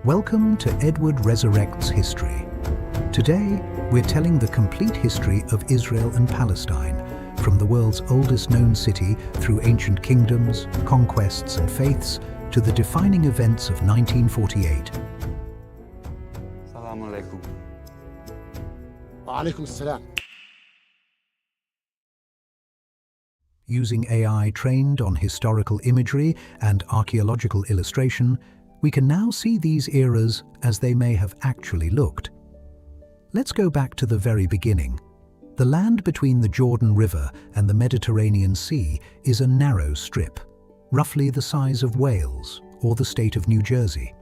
Welcome to Edward Resurrects History. Today, we're telling the complete history of Israel and Palestine, from the world's oldest known city through ancient kingdoms, conquests and faiths, to the defining events of 1948. Assalamu alaikum. Wa alaikum assalam. Using AI trained on historical imagery and archaeological illustration, we can now see these eras as they may have actually looked. Let's go back to the very beginning. The land between the Jordan River and the Mediterranean Sea is a narrow strip, roughly the size of Wales or the state of New Jersey.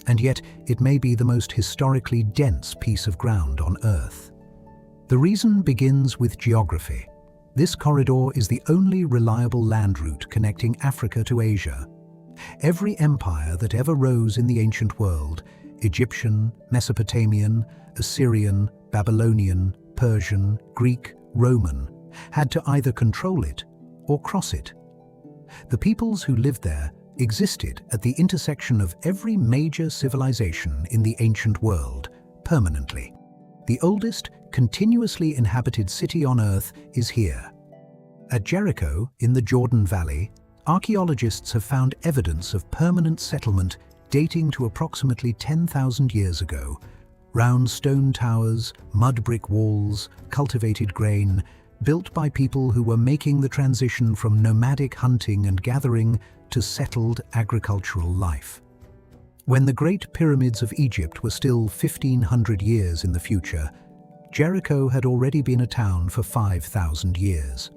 And yet it may be the most historically dense piece of ground on Earth. The reason begins with geography. This corridor is the only reliable land route connecting Africa to Asia. Every empire that ever rose in the ancient world, Egyptian, Mesopotamian, Assyrian, Babylonian, Persian, Greek, Roman, had to either control it or cross it. The peoples who lived there existed at the intersection of every major civilization in the ancient world, permanently. The oldest, continuously inhabited city on Earth is here. At Jericho, in the Jordan Valley, archaeologists have found evidence of permanent settlement dating to approximately 10,000 years ago. Round stone towers, mud brick walls, cultivated grain, built by people who were making the transition from nomadic hunting and gathering to settled agricultural life. When the Great Pyramids of Egypt were still 1,500 years in the future, Jericho had already been a town for 5,000 years.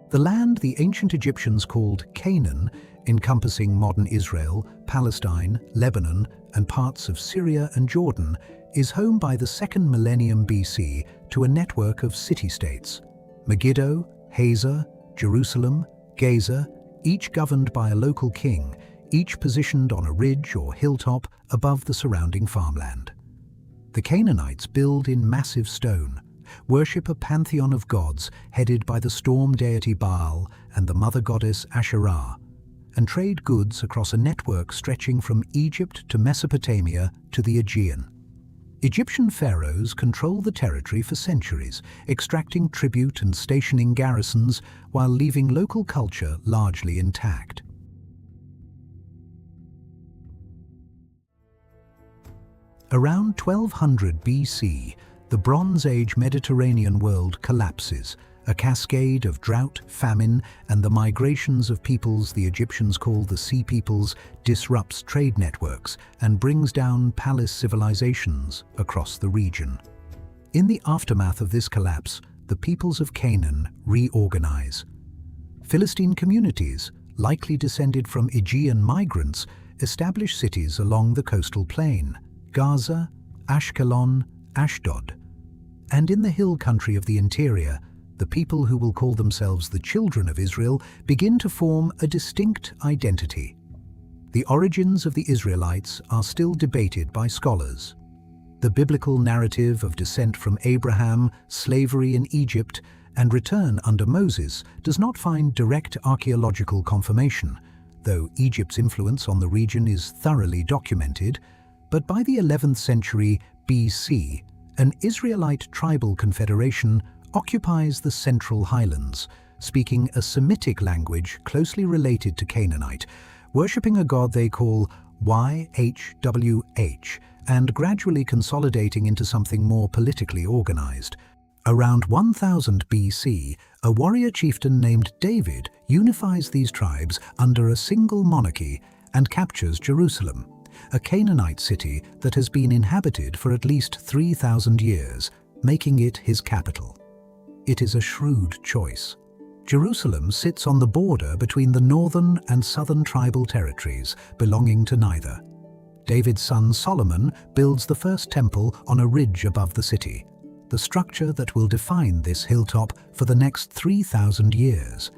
The land the ancient Egyptians called Canaan, encompassing modern Israel, Palestine, Lebanon, and parts of Syria and Jordan, is home by the 2nd millennium BC to a network of city-states: Megiddo, Hazor, Jerusalem, Gaza, each governed by a local king, each positioned on a ridge or hilltop above the surrounding farmland. The Canaanites build in massive stone, worship a pantheon of gods headed by the storm deity Baal and the mother goddess Asherah, and trade goods across a network stretching from Egypt to Mesopotamia to the Aegean. Egyptian pharaohs control the territory for centuries, extracting tribute and stationing garrisons while leaving local culture largely intact. Around 1200 BC, the Bronze Age Mediterranean world collapses. A cascade of drought, famine, and the migrations of peoples the Egyptians call the Sea Peoples disrupts trade networks and brings down palace civilizations across the region. In the aftermath of this collapse, the peoples of Canaan reorganize. Philistine communities, likely descended from Aegean migrants, establish cities along the coastal plain: Gaza, Ashkelon, Ashdod. And in the hill country of the interior, the people who will call themselves the children of Israel begin to form a distinct identity. The origins of the Israelites are still debated by scholars. The biblical narrative of descent from Abraham, slavery in Egypt, and return under Moses does not find direct archaeological confirmation, though Egypt's influence on the region is thoroughly documented. But by the 11th century BC, an Israelite tribal confederation occupies the Central Highlands, speaking a Semitic language closely related to Canaanite, worshipping a god they call YHWH, and gradually consolidating into something more politically organized. Around 1000 BC, a warrior chieftain named David unifies these tribes under a single monarchy and captures Jerusalem, a Canaanite city that has been inhabited for at least 3,000 years, making it his capital. It is a shrewd choice. Jerusalem sits on the border between the northern and southern tribal territories, belonging to neither. David's son Solomon builds the first temple on a ridge above the city, the structure that will define this hilltop for the next 3,000 years.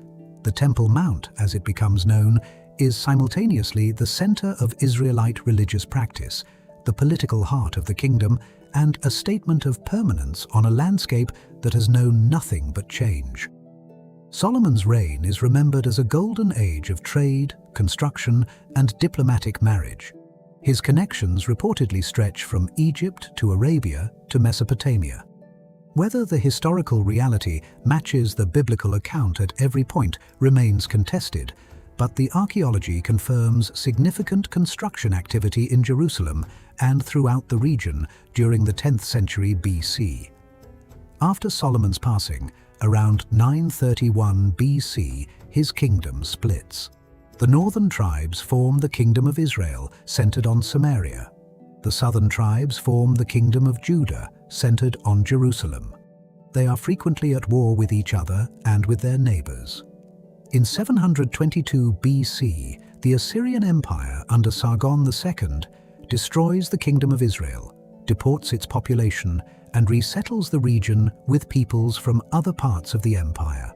The Temple Mount, as it becomes known, is simultaneously the center of Israelite religious practice, the political heart of the kingdom, and a statement of permanence on a landscape that has known nothing but change. Solomon's reign is remembered as a golden age of trade, construction, and diplomatic marriage. His connections reportedly stretch from Egypt to Arabia to Mesopotamia. Whether the historical reality matches the biblical account at every point remains contested, but the archaeology confirms significant construction activity in Jerusalem and throughout the region during the 10th century BC. After Solomon's passing, around 931 BC, his kingdom splits. The northern tribes form the Kingdom of Israel, centered on Samaria. The southern tribes form the Kingdom of Judah, centered on Jerusalem. They are frequently at war with each other and with their neighbors. In 722 BC, the Assyrian Empire under Sargon II destroys the Kingdom of Israel, deports its population, and resettles the region with peoples from other parts of the empire.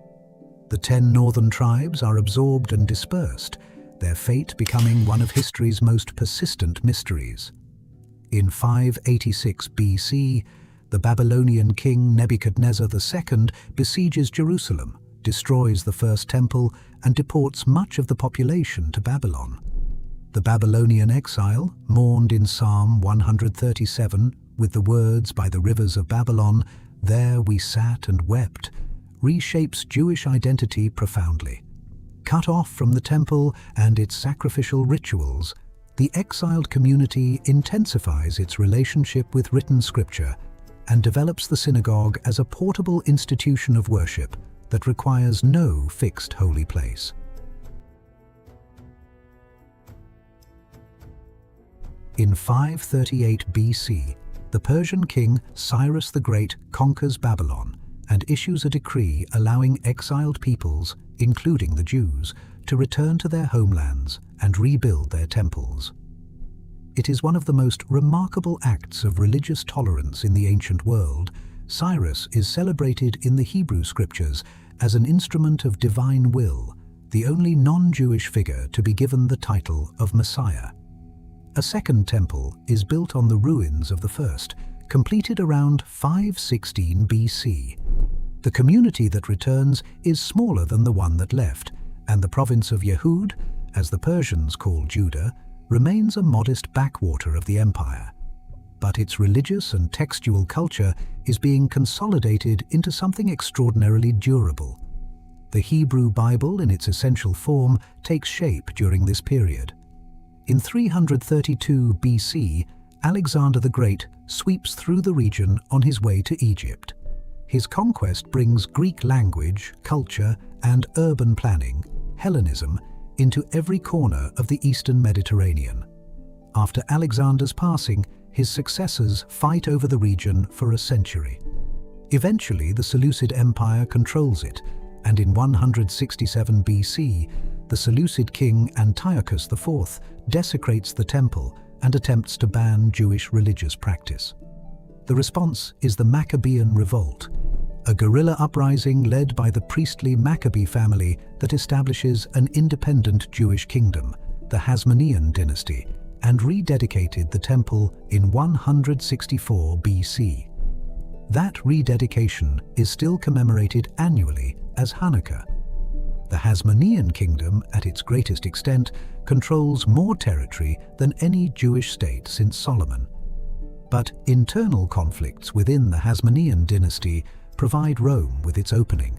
The 10 northern tribes are absorbed and dispersed, their fate becoming one of history's most persistent mysteries. In 586 BC, the Babylonian king Nebuchadnezzar II besieges Jerusalem, destroys the first temple, and deports much of the population to Babylon. The Babylonian exile, mourned in Psalm 137 with the words by the rivers of Babylon, "There we sat and wept," reshapes Jewish identity profoundly. Cut off from the temple and its sacrificial rituals, the exiled community intensifies its relationship with written scripture and develops the synagogue as a portable institution of worship that requires no fixed holy place. In 538 BC, the Persian king Cyrus the Great conquers Babylon and issues a decree allowing exiled peoples, including the Jews, to return to their homelands and rebuild their temples. It is one of the most remarkable acts of religious tolerance in the ancient world. Cyrus is celebrated in the Hebrew scriptures as an instrument of divine will, the only non-Jewish figure to be given the title of Messiah. A second temple is built on the ruins of the first, completed around 516 BC. The community that returns is smaller than the one that left, and the province of Yehud, as the Persians call Judah, remains a modest backwater of the empire. But its religious and textual culture is being consolidated into something extraordinarily durable. The Hebrew Bible in its essential form takes shape during this period. In 332 BC, Alexander the Great sweeps through the region on his way to Egypt. His conquest brings Greek language, culture, and urban planning, Hellenism, into every corner of the eastern Mediterranean. After Alexander's passing, his successors fight over the region for a century. Eventually, the Seleucid Empire controls it, and in 167 BC, the Seleucid king Antiochus IV desecrates the temple and attempts to ban Jewish religious practice. The response is the Maccabean Revolt, a guerrilla uprising led by the priestly Maccabee family that establishes an independent Jewish kingdom, the Hasmonean dynasty, and rededicated the temple in 164 BC. That rededication is still commemorated annually as Hanukkah. The Hasmonean kingdom, at its greatest extent, controls more territory than any Jewish state since Solomon. But internal conflicts within the Hasmonean dynasty provide Rome with its opening.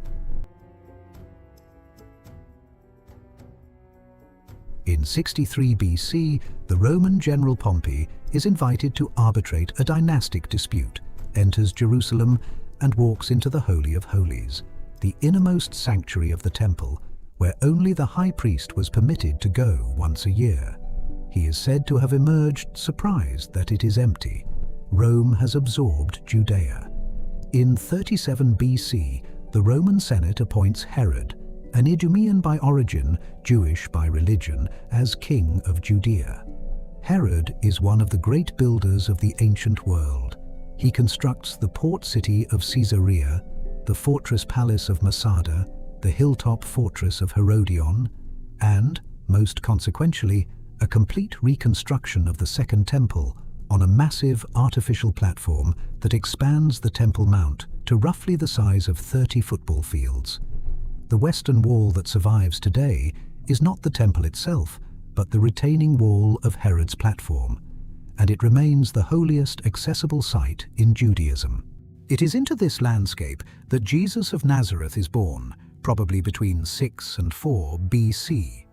In 63 BC, the Roman general Pompey is invited to arbitrate a dynastic dispute, enters Jerusalem, and walks into the Holy of Holies, the innermost sanctuary of the temple, where only the high priest was permitted to go once a year. He is said to have emerged surprised that it is empty. Rome has absorbed Judea. In 37 BC, the Roman Senate appoints Herod, an Idumean by origin, Jewish by religion, as king of Judea. Herod is one of the great builders of the ancient world. He constructs the port city of Caesarea, the fortress palace of Masada, the hilltop fortress of Herodion, and, most consequentially, a complete reconstruction of the Second Temple on a massive artificial platform that expands the Temple Mount to roughly the size of 30 football fields. The western wall that survives today is not the temple itself, but the retaining wall of Herod's platform, and it remains the holiest accessible site in Judaism. It is into this landscape that Jesus of Nazareth is born, probably between 6 and 4 BC.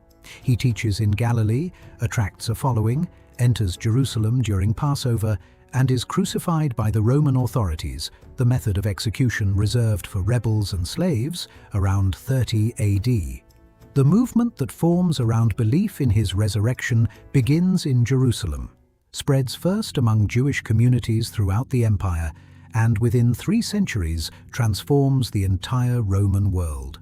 He teaches in Galilee, attracts a following, enters Jerusalem during Passover, and is crucified by the Roman authorities, the method of execution reserved for rebels and slaves, around 30 AD. The movement that forms around belief in his resurrection begins in Jerusalem, spreads first among Jewish communities throughout the empire, and within 3 centuries transforms the entire Roman world.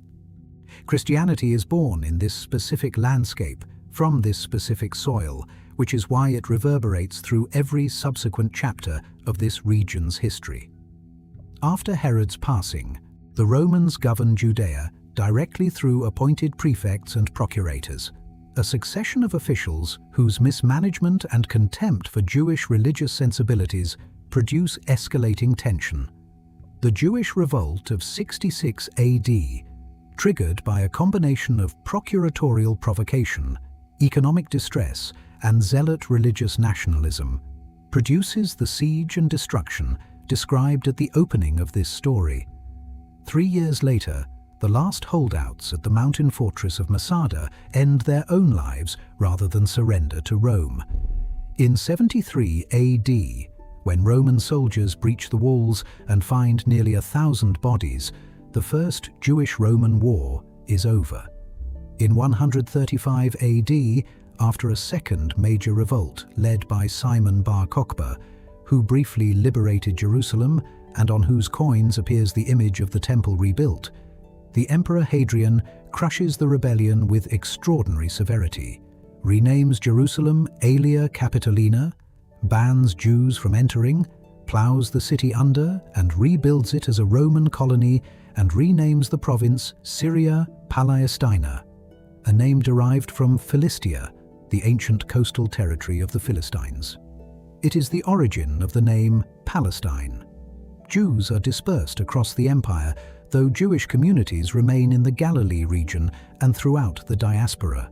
Christianity is born in this specific landscape, from this specific soil, which is why it reverberates through every subsequent chapter of this region's history. After Herod's passing, the Romans governed Judea directly through appointed prefects and procurators, a succession of officials whose mismanagement and contempt for Jewish religious sensibilities produce escalating tension. The Jewish revolt of 66 AD, triggered by a combination of procuratorial provocation, economic distress, and zealot religious nationalism, produces the siege and destruction described at the opening of this story. 3 years later, the last holdouts at the mountain fortress of Masada end their own lives rather than surrender to Rome. In 73 AD, when Roman soldiers breach the walls and find nearly 1,000 bodies, the First Jewish-Roman War is over. In 135 AD, after a second major revolt led by Simon Bar Kokhba, who briefly liberated Jerusalem and on whose coins appears the image of the temple rebuilt, the Emperor Hadrian crushes the rebellion with extraordinary severity, renames Jerusalem Aelia Capitolina, bans Jews from entering, plows the city under and rebuilds it as a Roman colony, and renames the province Syria Palestina, a name derived from Philistia, the ancient coastal territory of the Philistines. It is the origin of the name Palestine. Jews are dispersed across the empire, though Jewish communities remain in the Galilee region and throughout the diaspora.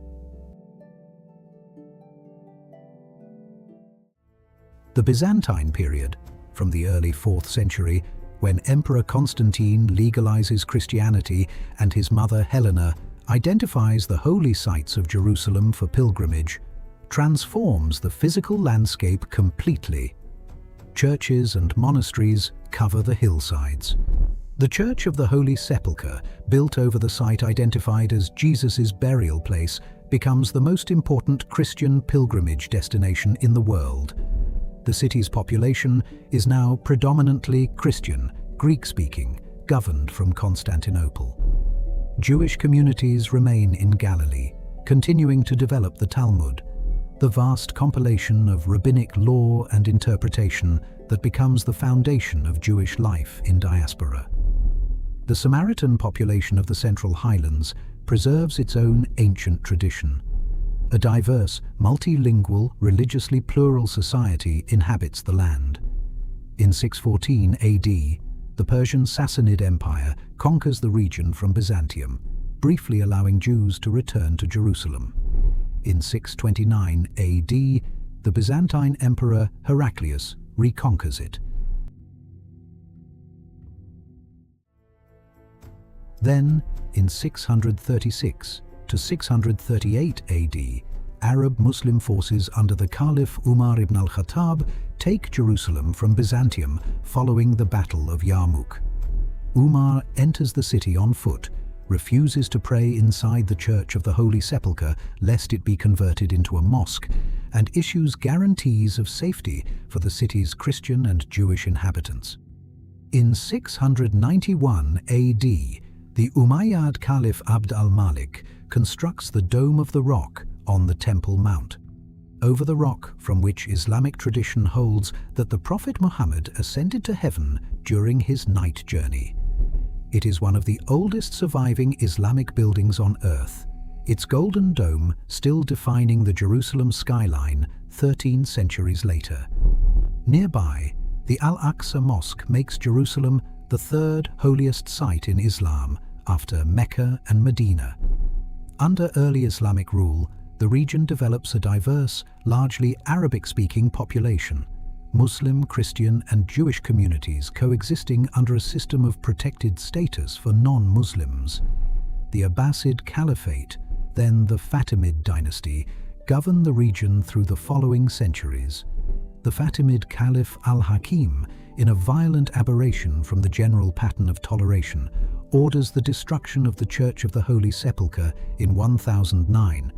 The Byzantine period, from the early 4th century, when Emperor Constantine legalizes Christianity and his mother Helena identifies the holy sites of Jerusalem for pilgrimage, transforms the physical landscape completely. Churches and monasteries cover the hillsides. The Church of the Holy Sepulchre, built over the site identified as Jesus' burial place, becomes the most important Christian pilgrimage destination in the world. The city's population is now predominantly Christian, Greek-speaking, governed from Constantinople. Jewish communities remain in Galilee, continuing to develop the Talmud, the vast compilation of rabbinic law and interpretation that becomes the foundation of Jewish life in diaspora. The Samaritan population of the Central Highlands preserves its own ancient tradition. A diverse, multilingual, religiously plural society inhabits the land. In 614 AD, the Persian Sassanid Empire conquers the region from Byzantium, briefly allowing Jews to return to Jerusalem. In 629 AD, the Byzantine Emperor Heraclius reconquers it. Then, in 636 to 638 AD, Arab Muslim forces under the Caliph Umar ibn al-Khattab take Jerusalem from Byzantium following the Battle of Yarmouk. Umar enters the city on foot, refuses to pray inside the Church of the Holy Sepulchre lest it be converted into a mosque, and issues guarantees of safety for the city's Christian and Jewish inhabitants. In 691 AD, the Umayyad Caliph Abd al-Malik constructs the Dome of the Rock on the Temple Mount, over the rock from which Islamic tradition holds that the Prophet Muhammad ascended to heaven during his night journey. It is one of the oldest surviving Islamic buildings on earth, its golden dome still defining the Jerusalem skyline 13 centuries later. Nearby, the Al-Aqsa Mosque makes Jerusalem the third holiest site in Islam after Mecca and Medina. Under early Islamic rule, the region develops a diverse, largely Arabic-speaking population, Muslim, Christian, and Jewish communities coexisting under a system of protected status for non-Muslims. The Abbasid Caliphate, then the Fatimid dynasty, governed the region through the following centuries. The Fatimid Caliph al-Hakim, in a violent aberration from the general pattern of toleration, orders the destruction of the Church of the Holy Sepulchre in 1009,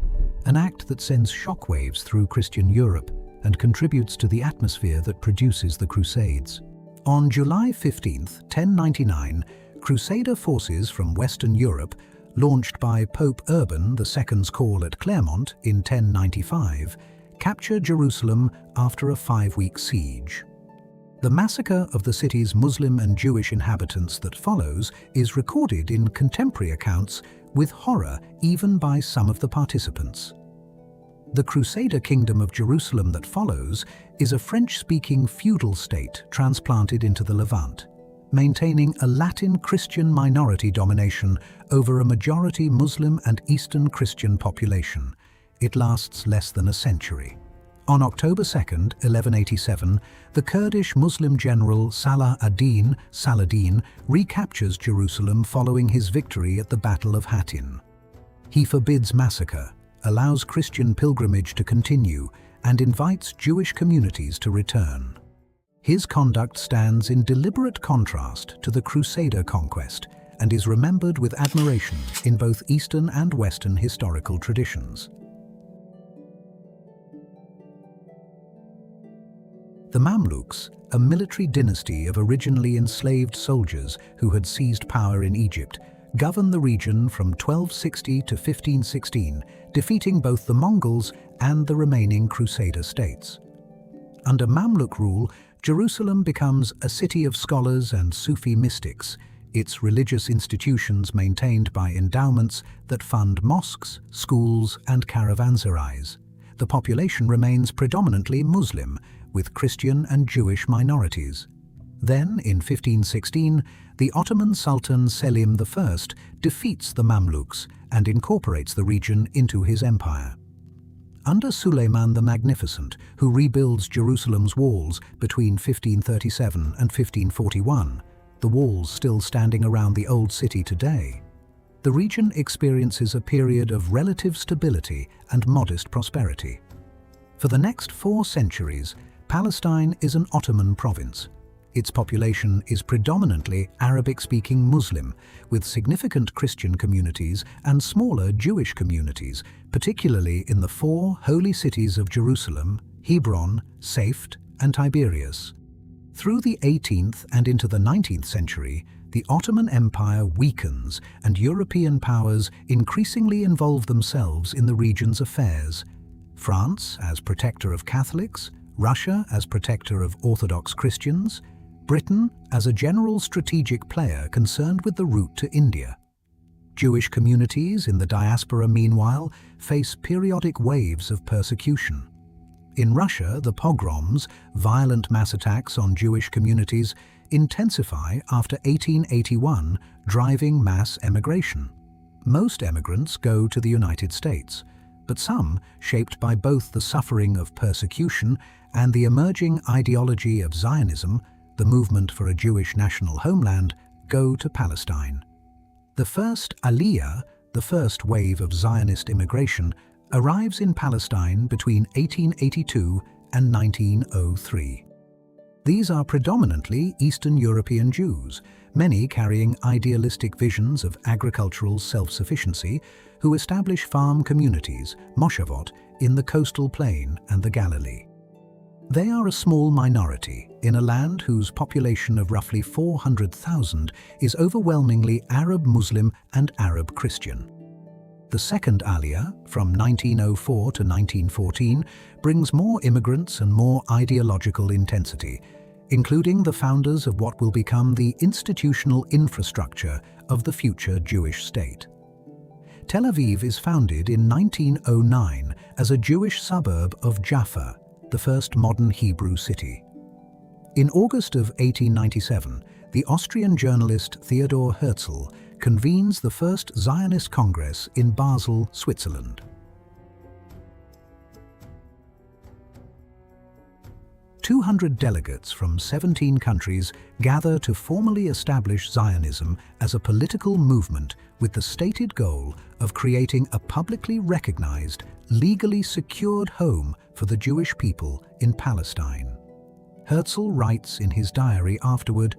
an act that sends shockwaves through Christian Europe and contributes to the atmosphere that produces the Crusades. On July 15, 1099, Crusader forces from Western Europe, launched by Pope Urban II's call at Clermont in 1095, capture Jerusalem after a 5-week siege. The massacre of the city's Muslim and Jewish inhabitants that follows is recorded in contemporary accounts with horror even by some of the participants. The Crusader kingdom of Jerusalem that follows is a French-speaking feudal state transplanted into the Levant, maintaining a Latin Christian minority domination over a majority Muslim and Eastern Christian population. It lasts less than a century. On October 2, 1187, the Kurdish Muslim general Salah ad-Din Saladin recaptures Jerusalem following his victory at the Battle of Hattin. He forbids massacre, allows Christian pilgrimage to continue, and invites Jewish communities to return. His conduct stands in deliberate contrast to the Crusader conquest and is remembered with admiration in both Eastern and Western historical traditions. The Mamluks, a military dynasty of originally enslaved soldiers who had seized power in Egypt, governed the region from 1260 to 1516, defeating both the Mongols and the remaining Crusader states. Under Mamluk rule, Jerusalem becomes a city of scholars and Sufi mystics, its religious institutions maintained by endowments that fund mosques, schools, and caravanserais. The population remains predominantly Muslim, with Christian and Jewish minorities. Then, in 1516, the Ottoman Sultan Selim I defeats the Mamluks and incorporates the region into his empire. Under Suleiman the Magnificent, who rebuilds Jerusalem's walls between 1537 and 1541, the walls still standing around the old city today, the region experiences a period of relative stability and modest prosperity. For the next 4 centuries, Palestine is an Ottoman province. Its population is predominantly Arabic-speaking Muslim, with significant Christian communities and smaller Jewish communities, particularly in the 4 holy cities of Jerusalem, Hebron, Safed, and Tiberias. Through the 18th and into the 19th century, the Ottoman Empire weakens and European powers increasingly involve themselves in the region's affairs. France as protector of Catholics, Russia as protector of Orthodox Christians, Britain as a general strategic player concerned with the route to India. Jewish communities in the diaspora, meanwhile, face periodic waves of persecution. In Russia, the pogroms, violent mass attacks on Jewish communities, intensify after 1881, driving mass emigration. Most emigrants go to the United States, but some, shaped by both the suffering of persecution and the emerging ideology of Zionism, the movement for a Jewish national homeland, go to Palestine. The first Aliyah, the first wave of Zionist immigration, arrives in Palestine between 1882 and 1903. These are predominantly Eastern European Jews, many carrying idealistic visions of agricultural self-sufficiency, who establish farm communities, moshavot, in the coastal plain and the Galilee. They are a small minority in a land whose population of roughly 400,000 is overwhelmingly Arab Muslim and Arab Christian. The second Aliyah, from 1904 to 1914, brings more immigrants and more ideological intensity, including the founders of what will become the institutional infrastructure of the future Jewish state. Tel Aviv is founded in 1909 as a Jewish suburb of Jaffa, the first modern Hebrew city. In August of 1897, the Austrian journalist Theodor Herzl convenes the first Zionist Congress in Basel, Switzerland. 200 delegates from 17 countries gather to formally establish Zionism as a political movement with the stated goal of creating a publicly recognized, legally secured home for the Jewish people in Palestine. Herzl writes in his diary afterward,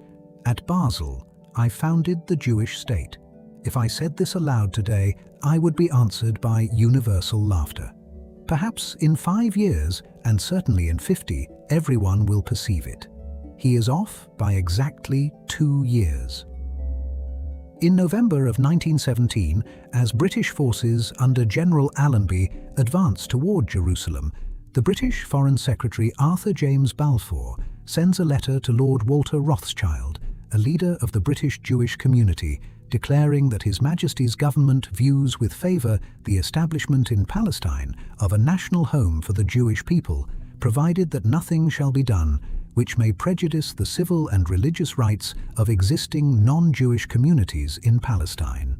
"At Basel, I founded the Jewish state. If I said this aloud today, I would be answered by universal laughter. Perhaps in 5 years, and certainly in 50, everyone will perceive it. He is off by exactly 2 years." In November of 1917, as British forces under General Allenby advanced toward Jerusalem, the British Foreign Secretary Arthur James Balfour sends a letter to Lord Walter Rothschild, a leader of the British Jewish community, declaring that His Majesty's government views with favour the establishment in Palestine of a national home for the Jewish people, provided that nothing shall be done which may prejudice the civil and religious rights of existing non-Jewish communities in Palestine.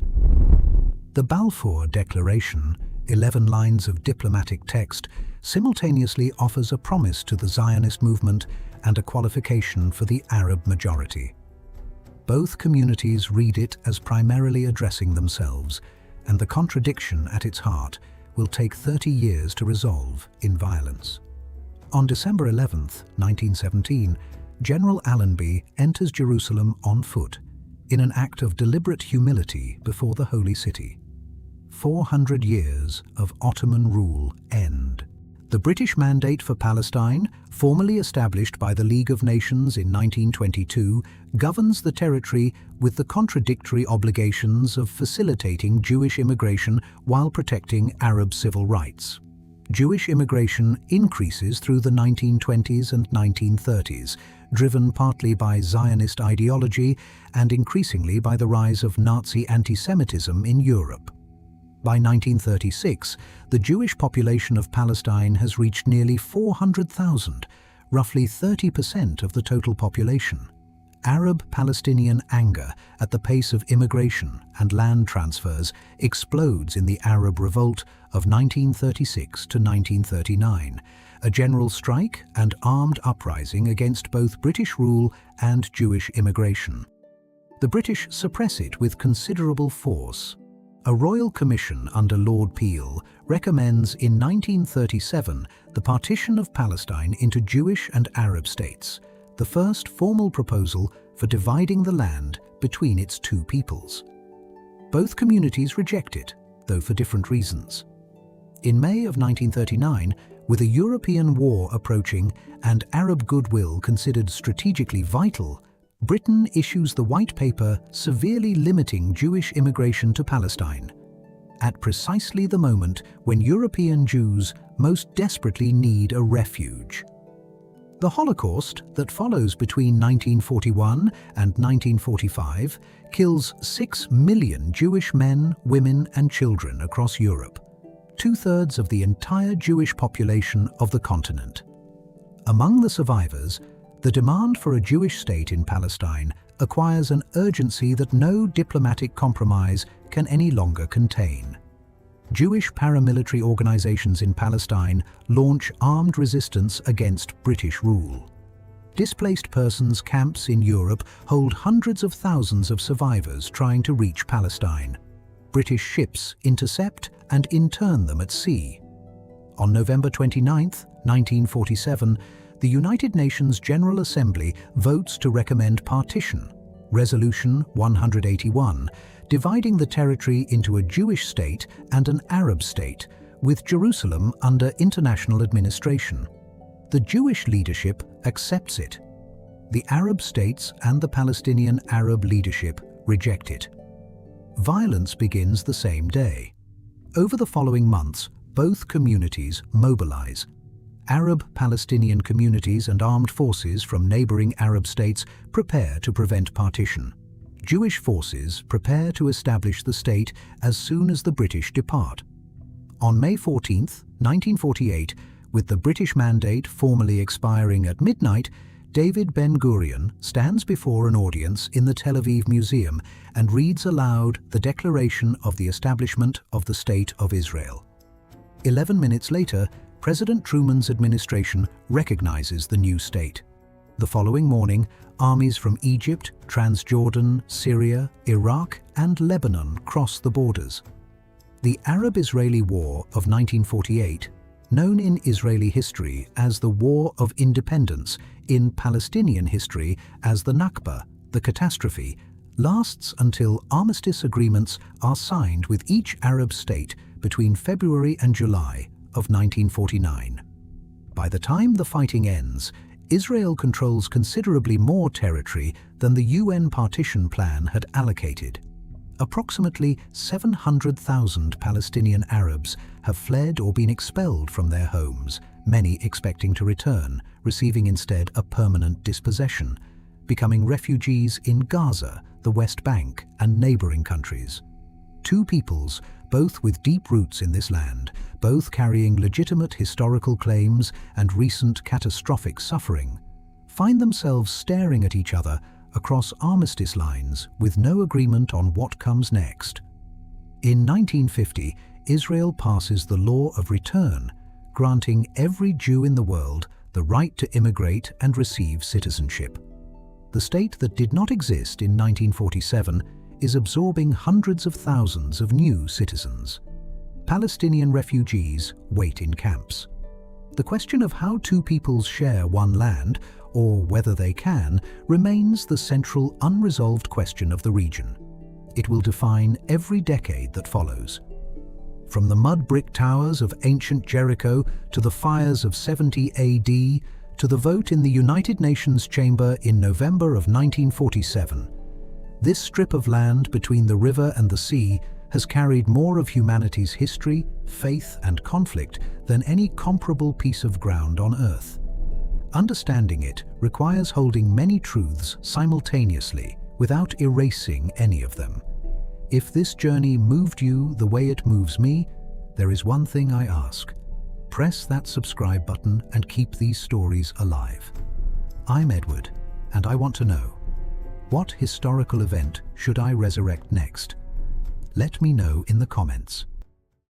The Balfour Declaration, 11 lines of diplomatic text, simultaneously offers a promise to the Zionist movement and a qualification for the Arab majority. Both communities read it as primarily addressing themselves, and the contradiction at its heart will take 30 years to resolve in violence. On December 11, 1917, General Allenby enters Jerusalem on foot, in an act of deliberate humility before the Holy City. 400 years of Ottoman rule end. The British Mandate for Palestine, formally established by the League of Nations in 1922, governs the territory with the contradictory obligations of facilitating Jewish immigration while protecting Arab civil rights. Jewish immigration increases through the 1920s and 1930s, driven partly by Zionist ideology and increasingly by the rise of Nazi anti-Semitism in Europe. By 1936, the Jewish population of Palestine has reached nearly 400,000, roughly 30% of the total population. Arab-Palestinian anger at the pace of immigration and land transfers explodes in the Arab Revolt of 1936 to 1939, a general strike and armed uprising against both British rule and Jewish immigration. The British suppress it with considerable force. A royal commission under Lord Peel recommends in 1937 the partition of Palestine into Jewish and Arab states, the first formal proposal for dividing the land between its two peoples. Both communities reject it, though for different reasons. In May of 1939, with a European war approaching and Arab goodwill considered strategically vital, Britain issues the White Paper severely limiting Jewish immigration to Palestine, at precisely the moment when European Jews most desperately need a refuge. The Holocaust that follows between 1941 and 1945 kills 6 million Jewish men, women and children across Europe, 2/3 of the entire Jewish population of the continent. Among the survivors, the demand for a Jewish state in Palestine acquires an urgency that no diplomatic compromise can any longer contain. Jewish paramilitary organizations in Palestine launch armed resistance against British rule. Displaced persons camps in Europe hold hundreds of thousands of survivors trying to reach Palestine. British ships intercept and intern them at sea. On November 29, 1947, the United Nations General Assembly votes to recommend partition, Resolution 181, dividing the territory into a Jewish state and an Arab state, with Jerusalem under international administration. The Jewish leadership accepts it. The Arab states and the Palestinian Arab leadership reject it. Violence begins the same day. Over the following months, both communities mobilize. Arab-Palestinian communities and armed forces from neighboring Arab states prepare to prevent partition. Jewish forces prepare to establish the state as soon as the British depart. On May 14, 1948, with the British Mandate formally expiring at midnight, David Ben-Gurion stands before an audience in the Tel Aviv Museum and reads aloud the declaration of the establishment of the State of Israel. 11 minutes later, President Truman's administration recognizes the new state. The following morning, armies from Egypt, Transjordan, Syria, Iraq, and Lebanon cross the borders. The Arab-Israeli War of 1948, known in Israeli history as the War of Independence, in Palestinian history as the Nakba, the catastrophe, lasts until armistice agreements are signed with each Arab state between February and July of 1949. By the time the fighting ends, Israel controls considerably more territory than the UN partition plan had allocated. Approximately 700,000 Palestinian Arabs have fled or been expelled from their homes, many expecting to return, receiving instead a permanent dispossession, becoming refugees in Gaza, the West Bank, and neighboring countries. Two peoples, both with deep roots in this land, both carrying legitimate historical claims and recent catastrophic suffering, find themselves staring at each other across armistice lines with no agreement on what comes next. In 1950, Israel passes the Law of Return, granting every Jew in the world the right to immigrate and receive citizenship. The state that did not exist in 1947 is absorbing hundreds of thousands of new citizens. Palestinian refugees wait in camps. The question of how two peoples share one land, or whether they can, remains the central unresolved question of the region. It will define every decade that follows. From the mud brick towers of ancient Jericho to the fires of 70 AD to the vote in the United Nations chamber in November of 1947, this strip of land between the river and the sea has carried more of humanity's history, faith, and conflict than any comparable piece of ground on Earth. Understanding it requires holding many truths simultaneously without erasing any of them. If this journey moved you the way it moves me, there is one thing I ask. Press that subscribe button and keep these stories alive. I'm Edward, and I want to know, what historical event should I resurrect next? Let me know in the comments.